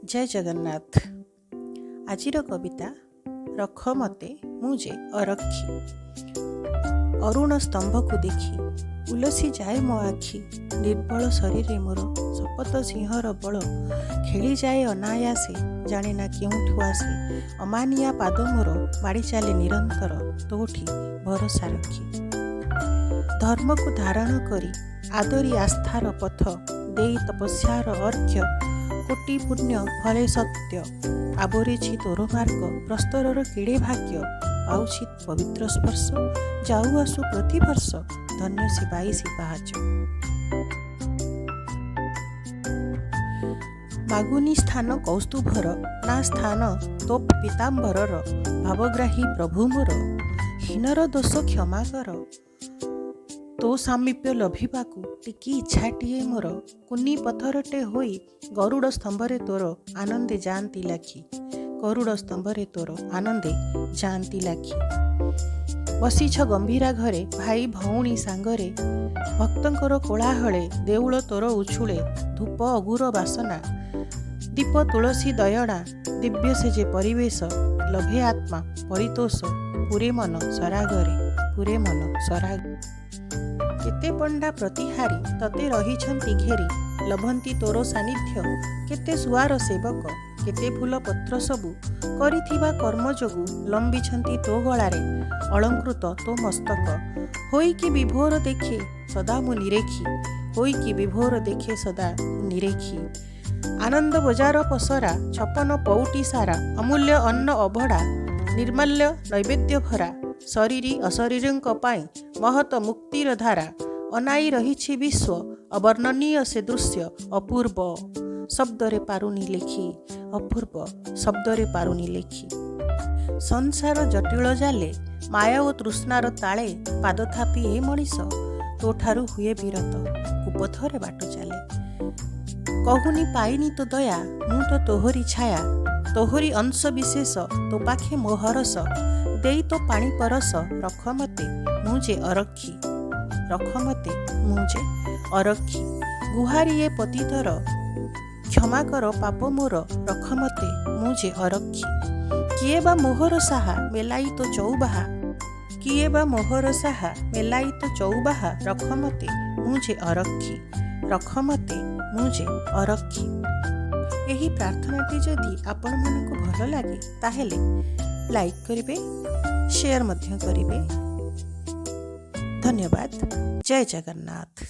जय जगन्नाथ। आजिर कविता रख मते मुझे अरक्षी। अरुण स्तंभ को देखी उलसी जाए मो आखि। निर्बल शरीर मोर शपथ सिंहर बल। खेली जाए अनायासे जाने ना केउठु आसे। अमानिया पाद मोर माड़ी चले निरंतर तोठी भरोसा रखी। धर्म को धारण करी आदरी आस्थार पथ देई तपस्यार अर्घ्य। कोटि पुण्य फले सत्य आबोरिछि तोर मार्ग। प्रस्तरर किड़े भाग्य पाउछि पवित्र स्पर्श। जाऊ आसु प्रतिवर्ष धन्य से बाईसी पाहाच। मागुनी स्थान कौस्तुभर ना स्थान तो पीताम्बरर। भावग्राही प्रभु मोर हीनर दोष क्षमा कर। तो सामीप्य लभिबाकू टिकी इच्छाटिए मोर। कुनी पथरटे होई गरुड़ स्तंभरे तोर आनंदे जांती लाखी। गरुड़ स्तंभरे तोर आनंदे जांती लाखी। बसीछ गंभीरा घरे भाई भौणी सांगरे। भक्तंकर कोलाहले देउळ तोर उछुळे। धूप अगुर बासना दीप तुलसी दयणा। दिव्य से जे परिवेश लभे आत्मा परितोष। पुरे मन सरागरे पुरे मन सराग। केते पंडा प्रतिहारी तते रहिछंती घेरी। लभंती तोर सानिध्य केते सुआर सेवक। केते फूल पत्र सबु करिथिबा कर्म जोगु लंबिछंती तो गଳାରେ। अलंकृत तो मस्तक होई कि विभोर देखे सदा मु निरेखी। होई कि विभोर देखे सदा निरेखी। आनंद बजार पसरा छपन पौटी सारा। अमूल्य अन्न अभड़ा निर्माल्य नैवेद्य भरा। शरीरी अशरीरଙ୍କ ପାଇଁ महत मुक्तिर धारा। अनाई रहिछि विश्व अवर्णनीय से दृश्य। अपूर्व शब्दरे पारुनी लेखी अपूर्व शब्दरे पारुनी लेखी। संसार जटिल जाले माया ओ तृष्णार ताले। पाद थापी ए मनीष तोठारु हुए विरत कुपथरे बाट चाले। कहूनी पाइनी तो दया मु तो तोहरी छाया। तोहरी अंश विशेष तो पाखे मोहरस। देई तो पानी परस रख मते मुझे अरक्षी। रख मते मुझे अरक्षी। गुहारी ए पतितर क्षमा कर पाप मोर। रख मते मुझे अरक्षी। किए बा मोहर साहा मेलाई तो चौबाहा। किए बा मोहर साहा मेलाई तो चौबाहा। रख मते मुझे अरक्षी। रख मते मुझे अरक्षी। एही प्रार्थनाटी जदि आपण मानकु भल लागे ताहेले लाइक करिवे शेयर मध्य करिवे। धन्यवाद। जय जगन्नाथ।